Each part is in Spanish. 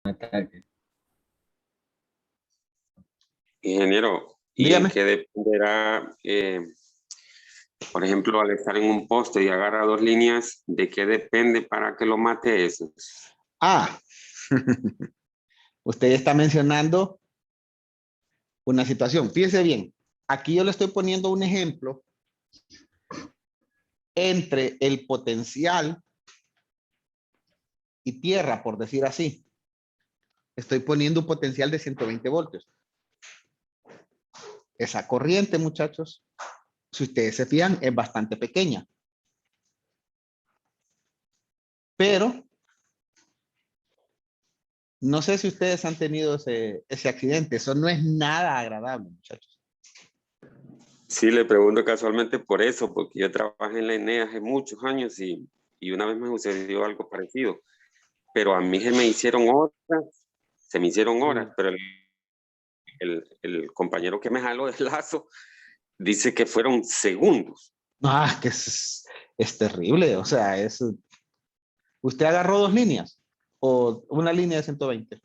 Ataque. Ingeniero, ¿y en Dígame. qué dependerá, por ejemplo, al estar en un poste y agarra dos líneas, de qué depende para que lo mate eso? Ah, usted está mencionando una situación. Fíjese bien, aquí yo le estoy poniendo un ejemplo entre el potencial y tierra, por decir así. Estoy poniendo un potencial de 120 voltios. Esa corriente, muchachos, si ustedes se fijan, es bastante pequeña. Pero no sé si ustedes han tenido ese accidente. Eso no es nada agradable, muchachos. Sí, le pregunto casualmente por eso, porque yo trabajé en la ENE hace muchos años y una vez me sucedió algo parecido. Pero a mí se me hicieron horas, pero el compañero que me jaló del lazo dice que fueron segundos. Ah, que es terrible. O sea, ¿usted agarró dos líneas o una línea de 120?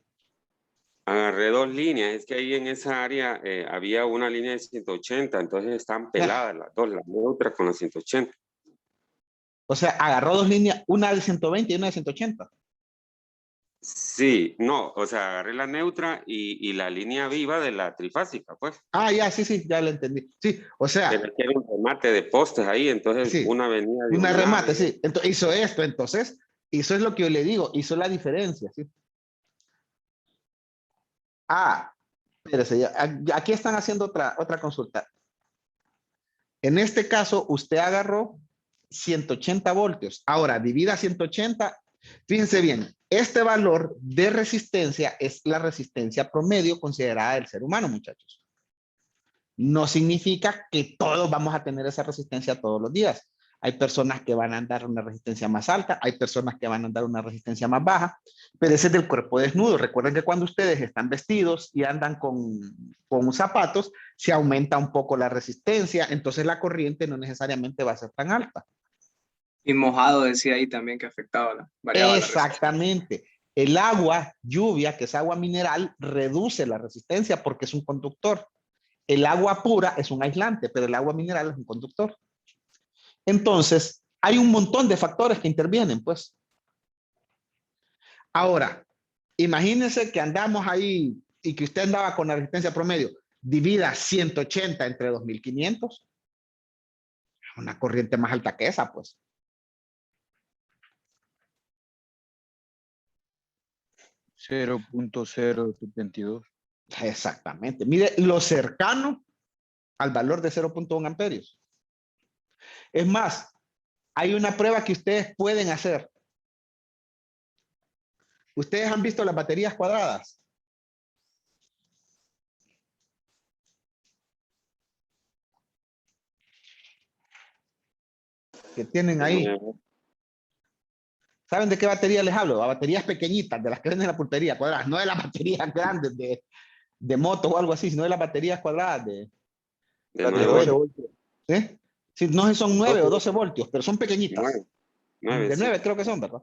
Agarré dos líneas, es que ahí en esa área había una línea de 180, entonces estaban peladas las dos, la neutra con la 180. O sea, agarró dos líneas, una de 120 y una de 180. Sí, no, o sea, agarré la neutra y la línea viva de la trifásica, pues. Ah, ya, sí, ya lo entendí. Sí, o Pero sea, es que era un remate de postes ahí, entonces sí, una venía de una un lado. remate, sí. Entonces, hizo esto, entonces, eso es lo que yo le digo, hizo la diferencia, sí. Ah, espérese, aquí están haciendo otra consulta. En este caso, usted agarró 180 voltios. Ahora, divida 180. Fíjense bien, este valor de resistencia es la resistencia promedio considerada del ser humano, muchachos. No significa que todos vamos a tener esa resistencia todos los días. Hay personas que van a andar una resistencia más alta, hay personas que van a andar una resistencia más baja, pero ese es del cuerpo desnudo. Recuerden que cuando ustedes están vestidos y andan con zapatos, se aumenta un poco la resistencia, entonces la corriente no necesariamente va a ser tan alta. Y mojado decía ahí también que afectaba, variaba la resistencia. Exactamente. El agua, lluvia, que es agua mineral, reduce la resistencia porque es un conductor. El agua pura es un aislante, pero el agua mineral es un conductor. Entonces, hay un montón de factores que intervienen, pues. Ahora, imagínense que andamos ahí y que usted andaba con la resistencia promedio, divida 180 entre 2500, una corriente más alta que esa, pues. .0.022. Exactamente. Mire, lo cercano al valor de 0.1 amperios. Es más, hay una prueba que ustedes pueden hacer. ¿Ustedes han visto las baterías cuadradas? Que tienen ahí. ¿Saben de qué batería les hablo? A baterías pequeñitas, de las que venden en la pulpería, cuadradas, no de las baterías grandes de moto o algo así, sino de las baterías cuadradas De Las de 9 12 voltios. voltios. ¿eh? Sí, no sé si son 9 12 o 12 voltios, pero son pequeñitas. 9, 9, De sí. 9 creo que son, ¿verdad?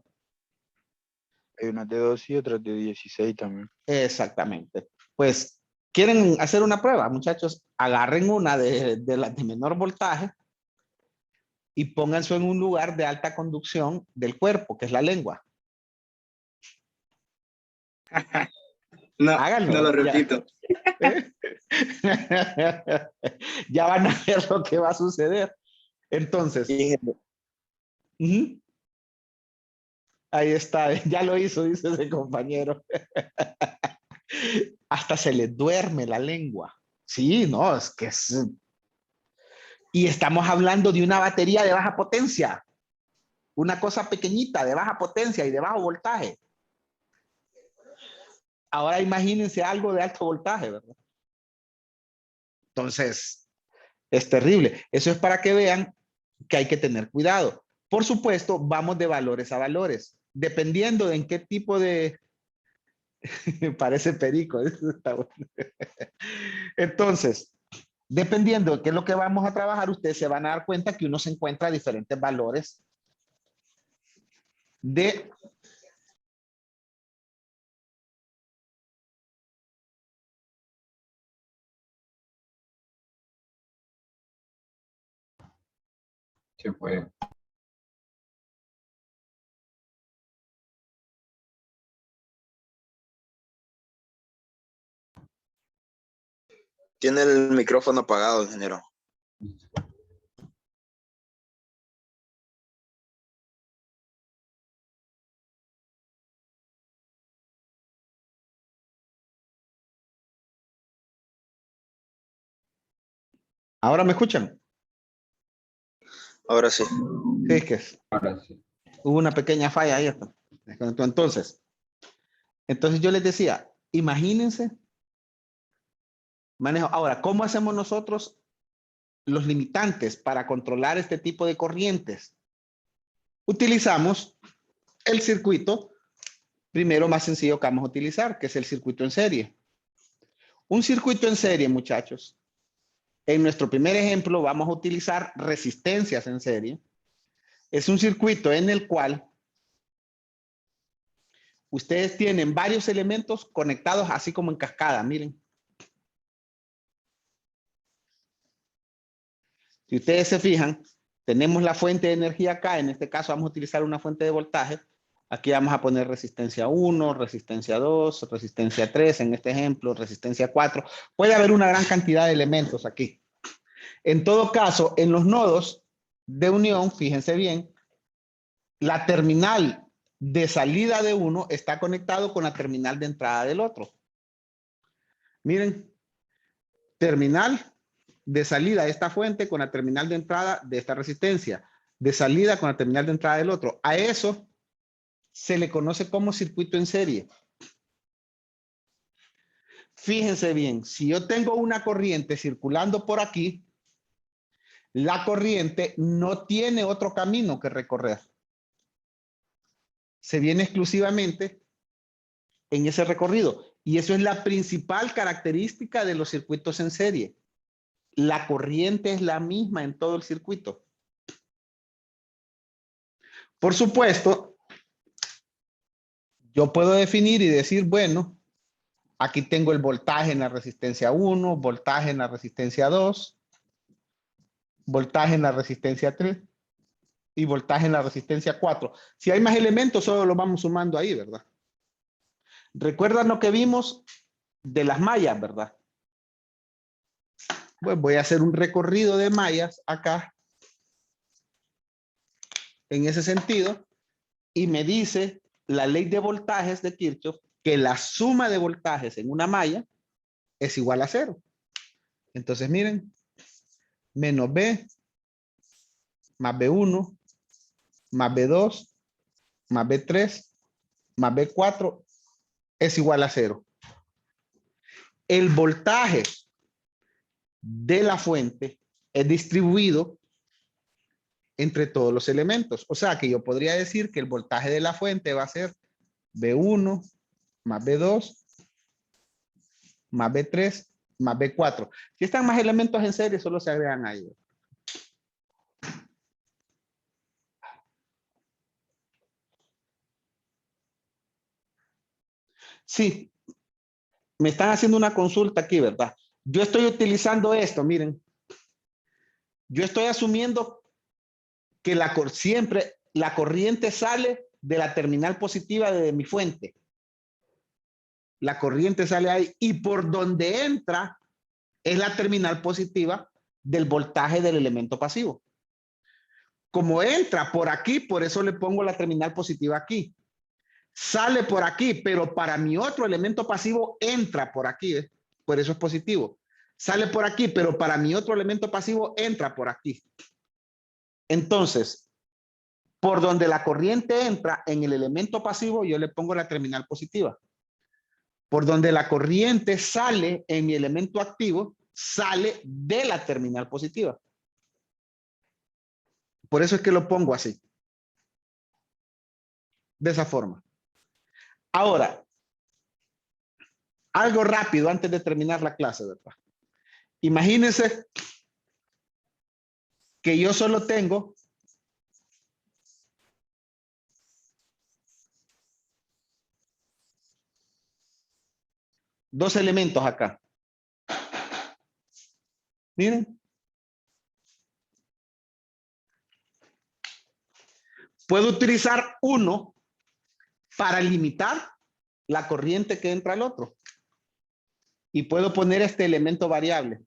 Hay unas de 12 y otras de 16 también. Exactamente. Pues, ¿quieren hacer una prueba, muchachos? Agarren una de las de menor voltaje y pónganse en un lugar de alta conducción del cuerpo, que es la lengua. No, Háganlo. no lo Ya. repito. Ya van a ver lo que va a suceder. Entonces, ahí está, ya lo hizo, dice ese compañero. Hasta se le duerme la lengua. Sí, no, es que es... Y estamos hablando de una batería de baja potencia. Una cosa pequeñita, de baja potencia y de bajo voltaje. Ahora imagínense algo de alto voltaje, ¿verdad? Entonces, es terrible. Eso es para que vean que hay que tener cuidado. Por supuesto, vamos de valores a valores. Dependiendo de en qué tipo de... Parece perico. Está bueno. Entonces, dependiendo de qué es lo que vamos a trabajar, ustedes se van a dar cuenta que uno se encuentra a diferentes valores de Se puede. Tiene el micrófono apagado, ingeniero. ¿Ahora me escuchan? Ahora sí. Sí, es que Ahora sí. hubo una pequeña falla ahí. Entonces yo les decía, imagínense, manejo. Ahora, ¿cómo hacemos nosotros los limitantes para controlar este tipo de corrientes? Utilizamos el circuito primero más sencillo que vamos a utilizar, que es el circuito en serie. Un circuito en serie, muchachos. En nuestro primer ejemplo vamos a utilizar resistencias en serie. Es un circuito en el cual ustedes tienen varios elementos conectados así como en cascada, miren. Si ustedes se fijan, tenemos la fuente de energía acá, en este caso vamos a utilizar una fuente de voltaje. Aquí vamos a poner resistencia 1, resistencia 2, resistencia 3, en este ejemplo, resistencia 4. Puede haber una gran cantidad de elementos aquí. En todo caso, en los nodos de unión, fíjense bien, la terminal de salida de uno está conectado con la terminal de entrada del otro. Miren, terminal de salida de esta fuente con la terminal de entrada de esta resistencia, de salida con la terminal de entrada del otro. A eso se le conoce como circuito en serie. Fíjense bien, si yo tengo una corriente circulando por aquí, la corriente no tiene otro camino que recorrer. Se viene exclusivamente en ese recorrido. Y eso es la principal característica de los circuitos en serie. La corriente es la misma en todo el circuito. Por supuesto, yo puedo definir y decir, bueno, aquí tengo el voltaje en la resistencia 1, voltaje en la resistencia 2, voltaje en la resistencia 3 y voltaje en la resistencia 4. Si hay más elementos, solo lo vamos sumando ahí, ¿verdad? ¿Recuerdan lo que vimos de las mallas, verdad? Pues voy a hacer un recorrido de mallas acá, en ese sentido, y me dice la ley de voltajes de Kirchhoff que la suma de voltajes en una malla es igual a 0. Entonces, miren, menos B más B1 más B2 más B3 más B4 es igual a 0. El voltaje de la fuente es distribuido entre todos los elementos. O sea que yo podría decir que el voltaje de la fuente va a ser B1 más B2 más B3 más B4. Si están más elementos en serie, solo se agregan a ellos. Sí, me están haciendo una consulta aquí, ¿verdad? Yo estoy utilizando esto, miren. Yo estoy asumiendo que siempre la corriente sale de la terminal positiva de mi fuente. La corriente sale ahí y por donde entra es la terminal positiva del voltaje del elemento pasivo. Como entra por aquí, por eso le pongo la terminal positiva aquí. Sale por aquí, pero para mi otro elemento pasivo entra por aquí, ¿eh? Por eso es positivo. Sale por aquí, pero para mi otro elemento pasivo entra por aquí. Entonces, por donde la corriente entra en el elemento pasivo, yo le pongo la terminal positiva. Por donde la corriente sale en mi elemento activo, sale de la terminal positiva. Por eso es que lo pongo así. De esa forma. Ahora, algo rápido antes de terminar la clase, ¿verdad? Imagínense que yo solo tengo dos elementos acá. Miren. puedo utilizar uno para limitar la corriente que entra al otro. Y puedo poner este elemento variable.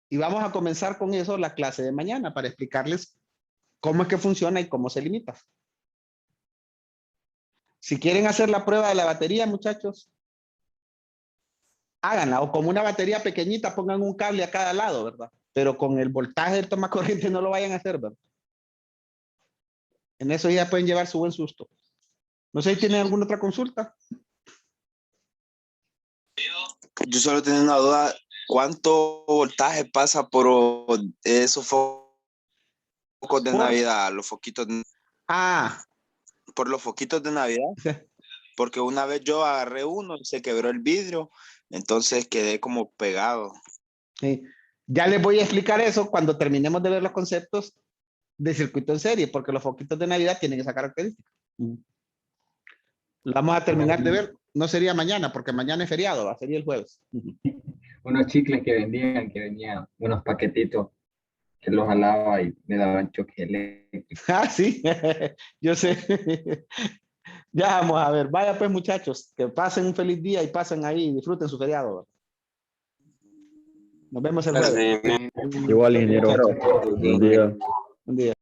Y vamos a comenzar con eso la clase de mañana para explicarles cómo es que funciona y cómo se limita. Si quieren hacer la prueba de la batería, muchachos, háganla. O como una batería pequeñita, pongan un cable a cada lado, ¿verdad? Pero con el voltaje del toma corriente no lo vayan a hacer, ¿verdad? En eso ya pueden llevar su buen susto. No sé si tienen alguna otra consulta. Yo solo tenía una duda. ¿Cuánto voltaje pasa por esos focos de Navidad? Los foquitos. Por los foquitos de Navidad. Sí. Porque una vez yo agarré uno y se quebró el vidrio. Entonces quedé como pegado. Sí. Ya les voy a explicar eso cuando terminemos de ver los conceptos de circuito en serie, porque los foquitos de Navidad tienen esa característica. Lo vamos a terminar de ver. No sería mañana, porque mañana es feriado, va, sería el jueves. Unos chicles que venían unos paquetitos que los jalaba y me daban choque eléctrico. Ah, sí, yo sé. Ya vamos a ver. Vaya pues, muchachos, que pasen un feliz día y pasen ahí y disfruten su feriado. Nos vemos el jueves. Gracias. Igual, ingeniero. Buen día. Buen día.